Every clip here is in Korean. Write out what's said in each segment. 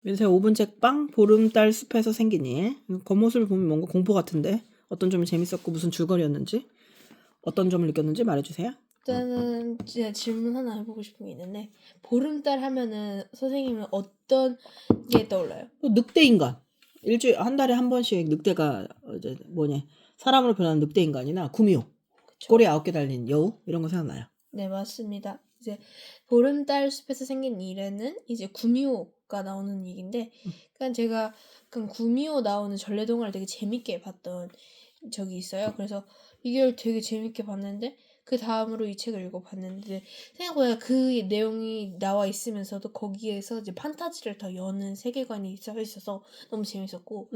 민서야 5분 책방 보름달 숲에서 생긴 일. 겉모습을 보면 뭔가 공포 같은데 어떤 점이 재밌었고 무슨 줄거리였는지 어떤 점을 느꼈는지 말해주세요. 일단은 제가 질문 하나 해보고 싶은 게 있는데 보름달 하면은 선생님은 어떤 게 떠올라요? 또 늑대 인간. 일주일 한 달에 한 번씩 늑대가 이제 사람으로 변하는 늑대 인간이나 구미호. 그쵸? 꼬리 9개 달린 여우 이런 거 생각나요. 네, 맞습니다. 이제 보름달 숲에서 생긴 일에는 이제 구미호가 나오는 얘기인데, 그냥 제가 구미호 나오는 전래동화를 되게 재밌게 봤던 적이 있어요. 그래서 이걸 되게 재밌게 봤는데 그 다음으로 이 책을 읽어봤는데 생각보다 그 내용이 나와 있으면서도 거기에서 이제 판타지를 더 여는 세계관이 있어서 너무 재밌었고,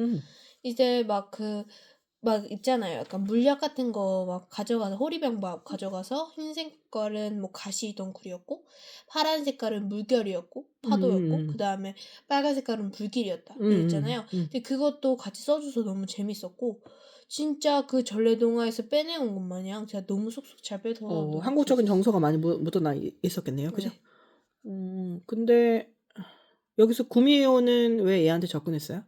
이제 막 있잖아요. 약간 물약 같은 거 막 가져가서 호리병 막 가져가서 흰 색깔은 뭐 가시덩굴이었고 파란 색깔은 물결이었고 파도였고 그 다음에 빨간 색깔은 불길이었다 이랬잖아요. 근데 그것도 같이 써줘서 너무 재밌었고 진짜 그 전래동화에서 빼내온 것 마냥 제가 너무 쏙쏙 잘 빼서 너무 한국적인 재밌었어요. 정서가 많이 묻어나 있었겠네요. 그죠? 네. 근데 여기서 구미호는 왜 얘한테 접근했어요?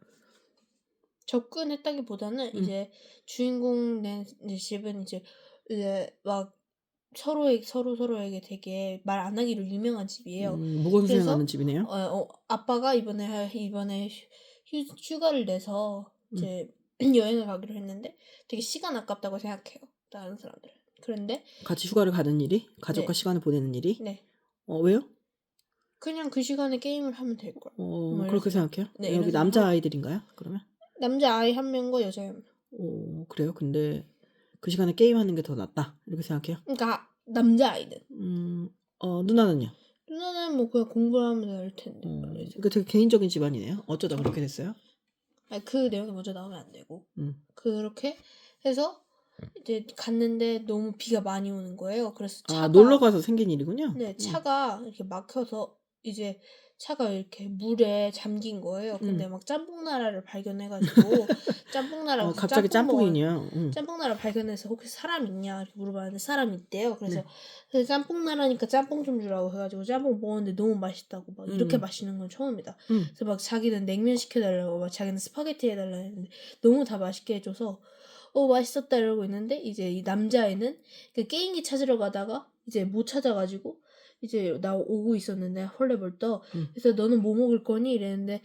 접근했다기보다는 이제 주인공 네 집은 이제 막 서로에게 되게 말 안 하기로 유명한 집이에요. 무건수행하는 그래서 집이네요. 아빠가 이번에 휴가를 내서 이제 여행을 가기로 했는데 되게 시간 아깝다고 생각해요. 다른 사람들은. 그런데 같이 휴가를 가는 일이? 가족과 네, 시간을 보내는 일이? 네. 왜요? 그냥 그 시간에 게임을 하면 될 걸. 뭐 그렇게 이래서 생각해요? 네, 이런 여기 생각하고 남자아이들인가요? 그러면? 남자 아이 한 명과 여자 한 명. 그래요? 근데 그 시간에 게임하는 게 더 낫다. 이렇게 생각해요? 그러니까 남자 아이들. 누나는요? 누나는 뭐 그냥 공부를 하면 될 텐데. 이거 되게 개인적인 집안이네요. 어쩌다 그렇게 됐어요? 아니, 그 내용이 먼저 나오면 안 되고. 음. 그렇게 해서 이제 갔는데 너무 비가 많이 오는 거예요. 그래서 놀러 가서 생긴 일이군요. 네, 차가 이렇게 막혀서 이제 차가 이렇게 물에 잠긴 거예요. 근데 막 짬뽕나라를 발견해가지고 짬뽕나라 가서 갑자기 짬뽕 먹어요. 짬뽕이냐? 짬뽕나라 발견해서 혹시 사람 있냐 이렇게 물어봤는데 사람 있대요. 그래서 짬뽕나라니까 짬뽕 좀 주라고 해가지고 짬뽕 먹었는데 너무 맛있다고 막 이렇게 맛있는 건 처음이다. 그래서 막 자기는 냉면 시켜달라고 막 자기는 스파게티 해달라 했는데 너무 다 맛있게 해줘서 맛있었다 이러고 있는데 이제 이 남자애는 그 게임기 찾으러 가다가 이제 못 찾아가지고 이제 나 오고 있었는데 헐레벌떡 그래서 너는 뭐 먹을 거니 이랬는데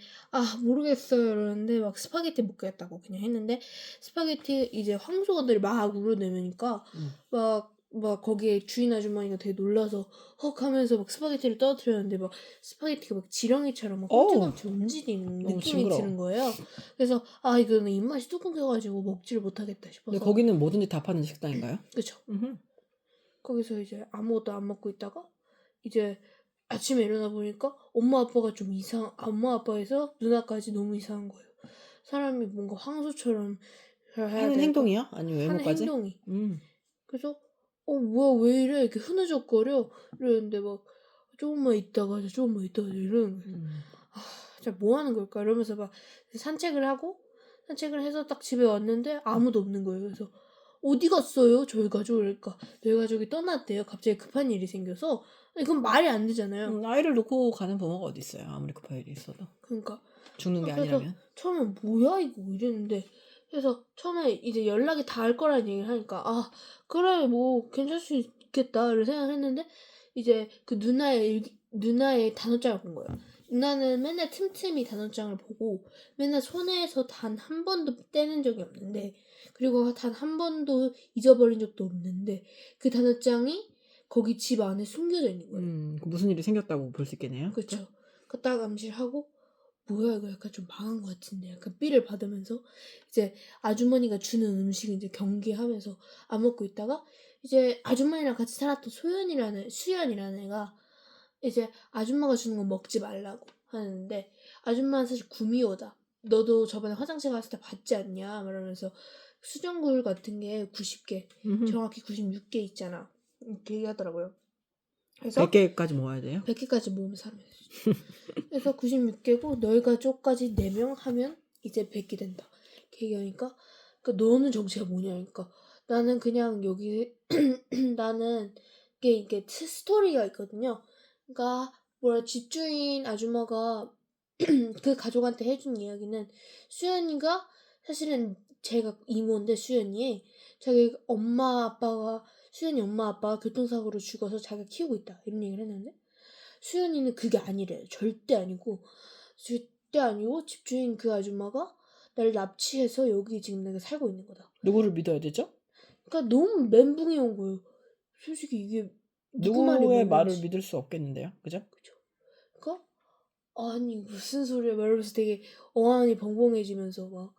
모르겠어요 이러는데 막 스파게티 먹겠다고 그냥 했는데 스파게티 이제 황소가들이 막 우러내니까 막 거기에 주인 아주머니가 되게 놀라서 헉 하면서 막 스파게티를 떨어뜨렸는데 막 스파게티가 막 지렁이처럼 막 꼼지같이 움직이는 느낌이 드는 거예요. 그래서 이거는 입맛이 뚝 끊겨가지고 먹지를 못하겠다 싶어서. 근데 거기는 뭐든지 다 파는 식당인가요? 그쵸. 거기서 이제 아무것도 안 먹고 있다가 이제 아침에 일어나 보니까 엄마 아빠에서 누나까지 너무 이상한 거예요. 사람이 뭔가 황소처럼 해야 하는 될까? 행동이요? 아니면 하는 외모까지? 행동이. 그래서 뭐야 왜 이래 이렇게 흐느적거려 이러는데 막 조금만 있다가 이러는 거예요. 진짜 뭐 하는 걸까 이러면서 막 산책을 해서 딱 집에 왔는데 아무도 없는 거예요. 그래서 어디 갔어요 저희 가족? 그러니까 저희 가족이 떠났대요. 갑자기 급한 일이 생겨서. 이건 말이 안 되잖아요. 아이를 놓고 가는 부모가 어디 있어요? 아무리 급한 일이 있어도. 그러니까 죽는 게 그래서 아니라면. 처음에 뭐야 이거 이랬는데 그래서 처음에 이제 연락이 닿을 거라는 얘기를 하니까 그래 뭐 괜찮을 수 있겠다를 생각했는데 이제 그 누나의 단어장을 본 거예요. 누나는 맨날 틈틈이 단어장을 보고 맨날 손에서 단 한 번도 떼는 적이 없는데 그리고 단 한 번도 잊어버린 적도 없는데 그 단어장이 거기 집 안에 숨겨져 있는 거예요. 무슨 일이 생겼다고 볼 수 있겠네요. 그렇죠. 그 딱 암시하고 뭐야 이거 약간 좀 망한 것 같은데 약간 삐를 받으면서 이제 아주머니가 주는 음식 이제 경계하면서 안 먹고 있다가 이제 아주머니랑 같이 살았던 수연이라는 애가 이제 아줌마가 주는 거 먹지 말라고 하는데 아줌마는 사실 구미호다. 너도 저번에 화장실 갔을 때 봤지 않냐 말하면서 수정굴 같은 게 90개 정확히 96개 있잖아 이렇게 얘기하더라고요. 그래서 100개까지 모아야 돼요? 100개까지 모으면 살아요. 그래서 96개고 너희 가족까지 4명 하면 이제 100개 된다. 이렇게 얘기하니까 그러니까 너는 정체가 뭐냐니까 나는 그냥 여기 나는 이게 스토리가 있거든요. 그러니까 집주인 아줌마가 그 가족한테 해준 이야기는 수연이가 사실은 제가 이모인데 수연이의 자기 수연이 엄마 아빠가 교통사고로 죽어서 자기가 키우고 있다 이런 얘기를 했는데 수연이는 그게 아니래요. 절대 아니고 집주인 그 아줌마가 나를 납치해서 여기 지금 내가 살고 있는 거다. 누구를 믿어야 되죠? 그러니까 너무 멘붕이 온 거예요. 솔직히 이게 누구 말이 누구의 말을 맞는지. 믿을 수 없겠는데요, 그죠? 그러니까 아니 무슨 소리야 말하면서 되게 어안이 벙벙해지면서 막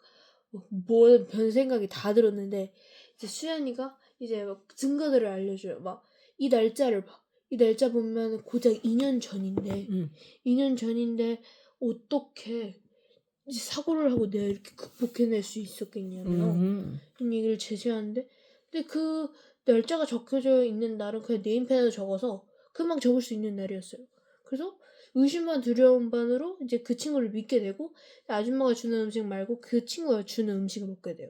뭐 별 생각이 다 들었는데 이제 수연이가 이제 막 증거들을 알려줘요. 막 이 날짜를 봐. 이 날짜 보면 고작 2년 전인데 2년 전인데 어떻게 사고를 하고 내가 이렇게 극복해낼 수 있었겠냐며 이런 얘기를 제시하는데 근데 그 날짜가 적혀져 있는 날은 그냥 네임펜으로 적어서 금방 적을 수 있는 날이었어요. 그래서 의심만 두려운 반으로 이제 그 친구를 믿게 되고 아줌마가 주는 음식 말고 그 친구가 주는 음식을 먹게 돼요.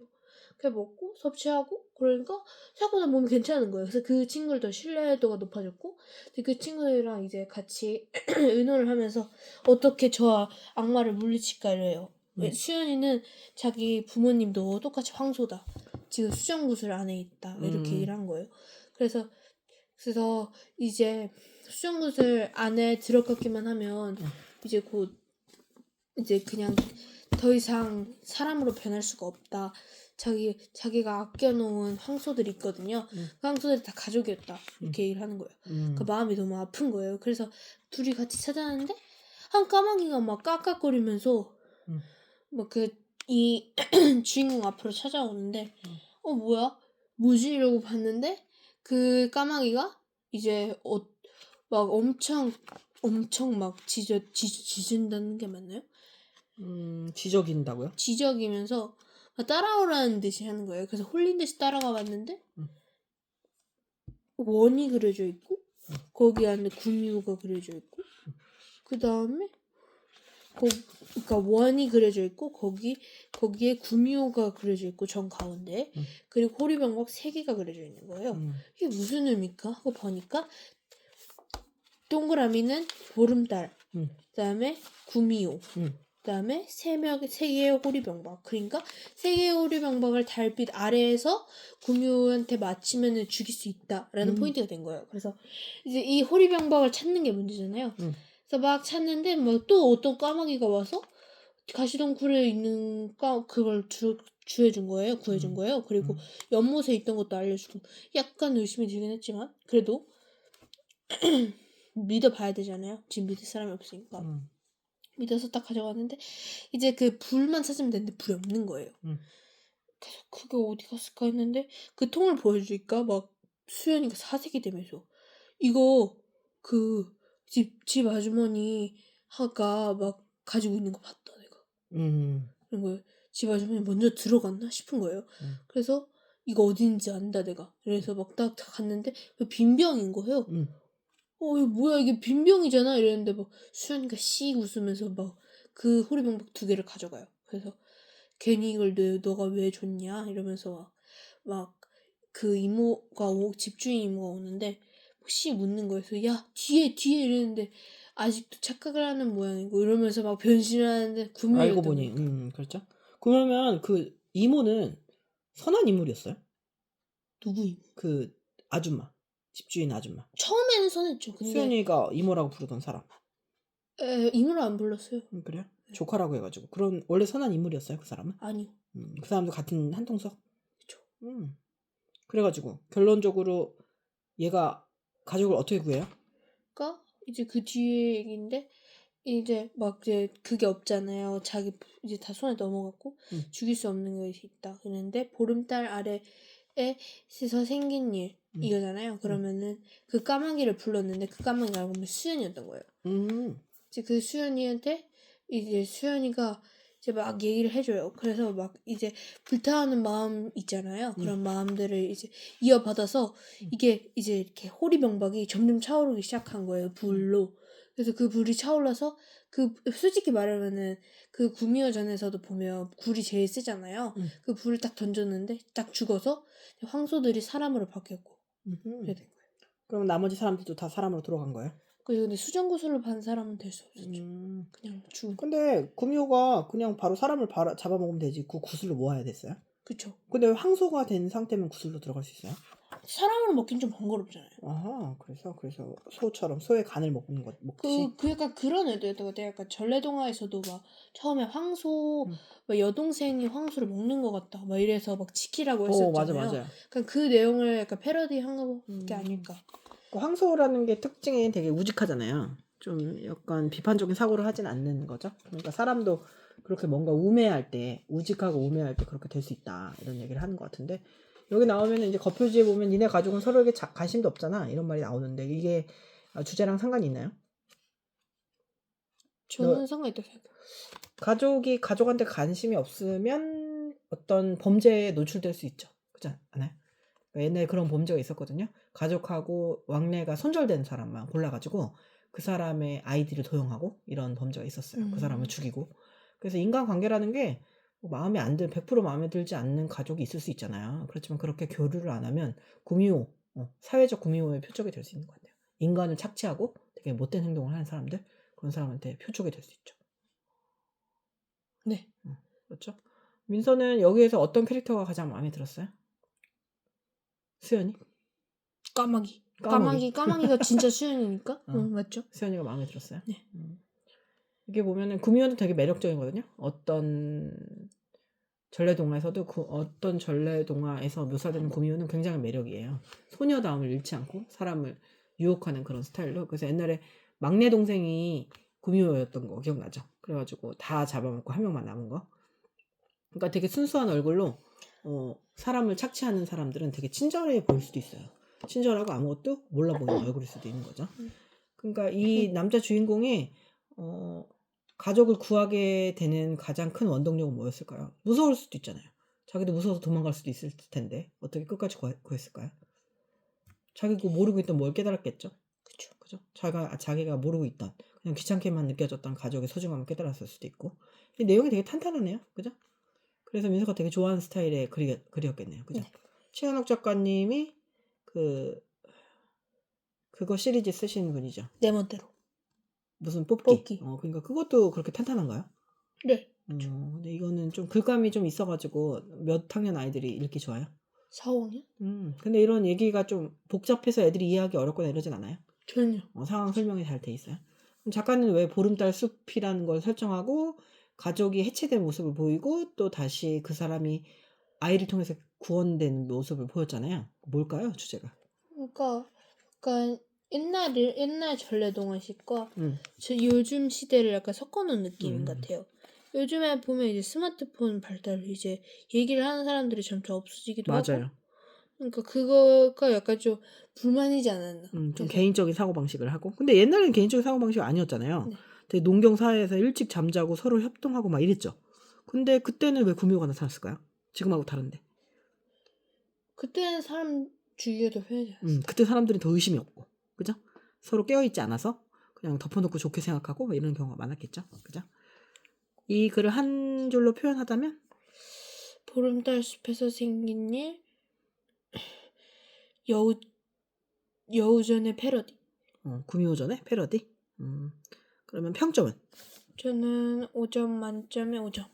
그래 먹고 섭취하고 그러니까 생각보다 몸이 괜찮은 거예요. 그래서 그 친구를 더 신뢰도가 높아졌고 그 친구들이랑 이제 같이 의논을 하면서 어떻게 저 악마를 물리칠까 이래요. 수연이는 자기 부모님도 똑같이 황소다. 지금 수정구슬 안에 있다. 이렇게 얘기를 한 거예요. 그래서 이제 수정구슬 안에 들어갔기만 하면 이제 곧 이제 그냥 더 이상 사람으로 변할 수가 없다. 자기가 아껴놓은 황소들이 있거든요. 그 황소들이 다 가족이었다. 이렇게 얘기를 하는 거예요. 그 마음이 너무 아픈 거예요. 그래서 둘이 같이 찾아왔는데 한 까마귀가 막 깍깍거리면서 막 이 주인공 앞으로 찾아오는데 뭐야? 뭐지? 이러고 봤는데 그 까마귀가 이제 막 엄청 막 짖은다는 게 맞나요? 지적인다고요? 지적이면서 따라오라는 듯이 하는 거예요. 그래서 홀린 듯이 따라가 봤는데 원이 그려져 있고 거기 안에 구미호가 그려져 있고 그 다음에 그러니까 원이 그려져 있고 거기에 구미호가 그려져 있고 정 가운데 그리고 호리병박 3개가 그려져 있는 거예요. 이게 무슨 의미일까 하고 보니까 동그라미는 보름달, 그다음에 구미호, 그다음에 3개의 호리병박. 그러니까 3개의 호리병박을 달빛 아래에서 구미호한테 맞히면 죽일 수 있다라는 포인트가 된 거예요. 그래서 이제 이 호리병박을 찾는 게 문제잖아요. 그래서 막 찾는데 뭐 또 어떤 까마귀가 와서 가시덩굴에 있는 그걸 구해준 거예요. 그리고 연못에 있던 것도 알려주고 약간 의심이 들긴 했지만 그래도 믿어봐야 되잖아요. 지금 믿을 사람이 없으니까. 믿어서 딱 가져갔는데 이제 그 불만 찾으면 되는데 불이 없는 거예요. 그래서 그게 어디 갔을까 했는데 그 통을 보여주니까 막 수연이가 사색이 되면서 이거 그 집 아주머니가 막 가지고 있는 거 봤다 내가. 그런 거예요. 집 아주머니 먼저 들어갔나 싶은 거예요. 그래서 이거 어딘지 안다 내가. 그래서 막 딱 갔는데 빈병인 거예요. 이거 뭐야 이게 빈병이잖아 이랬는데 막 수연이가 씩 웃으면서 막 그 호리병박 2개를 가져가요. 그래서 괜히 이걸 너가 왜 줬냐 이러면서 막 그 집주인 이모가 오는데 씩 웃는 거예요. 그래서 야 뒤에 이랬는데 아직도 착각을 하는 모양이고 이러면서 막 변신을 하는데 알고 구미호였던 보니 거니까. 그렇죠. 그러면 그 이모는 선한 인물이었어요? 누구 이모? 그 아줌마, 집주인 아줌마. 처음에는 선했죠. 근데 수연이가 이모라고 부르던 사람. 이모를 안 불렀어요. 그래요? 조카라고 해가지고. 그런 원래 선한 인물이었어요, 그 사람은? 아니요. 그 사람도 같은 한통속. 그쵸. 그래가지고 결론적으로 얘가 가족을 어떻게 구해요? 그러니까 이제 그 뒤에 얘기인데 이제 막 이제 그게 없잖아요. 자기 이제 다 손에 넘어갔고 죽일 수 없는 것이 있다. 그런데 보름달 아래에서 생긴 일 이거잖아요. 그러면은 그 까마귀를 불렀는데 그 까마귀가 알고 보면 수연이었던 거예요. 이제 그 수연이한테 이제 수연이가 이제 막 얘기를 해줘요. 그래서 막 이제 불타는 마음 있잖아요. 그런 마음들을 이제 이어받아서 이게 이제 이렇게 호리병박이 점점 차오르기 시작한 거예요. 불로. 그래서 그 불이 차올라서 솔직히 말하면은 그 구미호전에서도 보면 굴이 제일 세잖아요. 그 불을 딱 던졌는데 딱 죽어서 황소들이 사람으로 바뀌었고 그래 된 거예요. 그럼 나머지 사람들도 다 사람으로 돌아간 거예요? 근데 수정구슬을 반 사람은 될 수 없었죠. 그냥 죽은. 근데 구미호가 그냥 바로 사람을 잡아먹으면 되지. 그 구슬로 뭐 해야 됐어요? 그쵸. 근데 황소가 된 상태면 구슬로 들어갈 수 있어요? 사람을 먹긴 좀 번거롭잖아요. 아하, 그래서 소처럼 소의 간을 먹듯이. 그 약간 그런 의도였다고. 내가 약간 전래동화에서도 막 처음에 황소 막 여동생이 황소를 먹는 것 같다 막 이래서 막 지키라고 했었잖아요. 맞아. 그러니까 그 내용을 약간 패러디한 게 아닐까. 그 황소라는 게 특징이 되게 우직하잖아요. 좀 약간 비판적인 사고를 하진 않는 거죠. 그러니까 사람도 그렇게 뭔가 우직하고 우매할 때 그렇게 될 수 있다 이런 얘기를 하는 것 같은데, 여기 나오면 이제 겉표지에 보면 니네 가족은 서로에게 관심도 없잖아 이런 말이 나오는데, 이게 주제랑 상관이 있나요? 저는 상관있다고 생각해요. 가족이 가족한테 관심이 없으면 어떤 범죄에 노출될 수 있죠. 그렇지 않아요? 그러니까 옛날에 그런 범죄가 있었거든요. 가족하고 왕래가 손절된 사람만 골라가지고 그 사람의 아이디를 도용하고 이런 범죄가 있었어요. 그 사람을 죽이고. 그래서 인간관계라는 게 100% 마음에 들지 않는 가족이 있을 수 있잖아요. 그렇지만 그렇게 교류를 안 하면 구미호, 사회적 구미호의 표적이 될 수 있는 것 같아요. 인간을 착취하고 되게 못된 행동을 하는 사람들, 그런 사람한테 표적이 될 수 있죠. 네. 그렇죠. 민서는 여기에서 어떤 캐릭터가 가장 마음에 들었어요? 수연이? 까마귀가 진짜 수연이니까? 맞죠? 수연이가 마음에 들었어요? 네. 이게 보면은 구미호도 되게 매력적이거든요. 어떤 전래동화에서도 어떤 전래동화에서 묘사되는 구미호는 굉장히 매력이에요. 소녀다움을 잃지 않고 사람을 유혹하는 그런 스타일로. 그래서 옛날에 막내 동생이 구미호였던 거 기억나죠? 그래가지고 다 잡아먹고 한 명만 남은 거. 그러니까 되게 순수한 얼굴로 사람을 착취하는 사람들은 되게 친절해 보일 수도 있어요. 친절하고 아무것도 몰라 보이는 얼굴일 수도 있는 거죠. 그러니까 이 남자 주인공이 가족을 구하게 되는 가장 큰 원동력은 뭐였을까요? 무서울 수도 있잖아요. 자기도 무서워서 도망갈 수도 있을 텐데 어떻게 끝까지 구했을까요? 자기가 모르고 있던 뭘 깨달았겠죠. 그죠? 자기가 모르고 있던 그냥 귀찮게만 느껴졌던 가족의 소중함을 깨달았을 수도 있고. 이 내용이 되게 탄탄하네요. 그죠? 그래서 민서가 되게 좋아하는 스타일의 글이었겠네요. 그죠? 네. 최현옥 작가님이 그거 시리즈 쓰신 분이죠. 내 멋대로. 무슨 뽑기. 그러니까 그것도 그렇게 탄탄한가요? 네. 근데 이거는 좀 글감이 좀 있어가지고 몇 학년 아이들이 읽기 좋아요? 4, 5학년? 근데 이런 얘기가 좀 복잡해서 애들이 이해하기 어렵거나 이러진 않아요? 전혀. 상황 설명이 잘 돼 있어요. 그럼 작가는 왜 보름달 숲이라는 걸 설정하고 가족이 해체된 모습을 보이고 또 다시 그 사람이 아이를 통해서 구원된 모습을 보였잖아요. 뭘까요, 주제가? 그러니까 옛날 전래동화식과 요즘 시대를 약간 섞어놓은 느낌인 것 같아요. 요즘에 보면 이제 스마트폰 발달로 이제 얘기를 하는 사람들이 점점 없어지기도 맞아요. 하고. 그러니까 그거가 약간 좀 불만이지 않았나. 좀 개인적인 사고방식을 하고. 근데 옛날에는 개인적인 사고방식이 아니었잖아요. 네. 되게 농경사회에서 일찍 잠자고 서로 협동하고 막 이랬죠. 근데 그때는 왜 구미호가 나타났을까요? 지금하고 다른데. 그때는 사람 주기가 더 편하지 않았어요. 그때 사람들이 더 의심이 없고. 그죠? 서로 깨어있지 않아서 그냥 덮어놓고 좋게 생각하고 뭐 이런 경우가 많았겠죠. 그죠? 이 글을 한 줄로 표현하자면? 보름달 숲에서 생긴 일, 여우전의 패러디. 구미호전의 패러디? 그러면 평점은? 저는 5점 만점에 5점.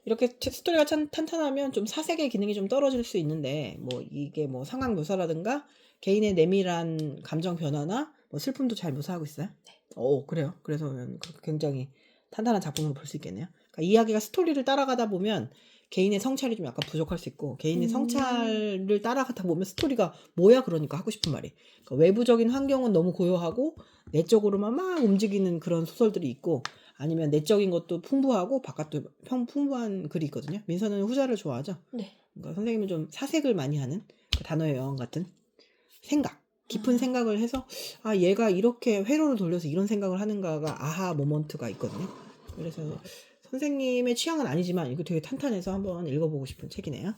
이렇게 스토리가 탄탄하면 좀 사색의 기능이 좀 떨어질 수 있는데, 뭐 이게 뭐 상황 묘사라든가 개인의 내밀한 감정 변화나 뭐 슬픔도 잘 묘사하고 있어요. 네. 그래요. 그래서 굉장히 탄탄한 작품으로 볼 수 있겠네요. 그러니까 이야기가 스토리를 따라가다 보면 개인의 성찰이 좀 약간 부족할 수 있고, 개인의 성찰을 따라가다 보면 스토리가 뭐야 그러니까 하고 싶은 말이. 그러니까 외부적인 환경은 너무 고요하고 내적으로만 막 움직이는 그런 소설들이 있고, 아니면 내적인 것도 풍부하고 바깥도 풍부한 글이 있거든요. 민서는 후자를 좋아하죠. 네. 그러니까 선생님은 좀 사색을 많이 하는 그 단어의 여왕 같은 깊은 생각을 해서 얘가 이렇게 회로를 돌려서 이런 생각을 하는가가 아하 모먼트가 있거든요. 그래서 선생님의 취향은 아니지만 이거 되게 탄탄해서 한번 읽어보고 싶은 책이네요.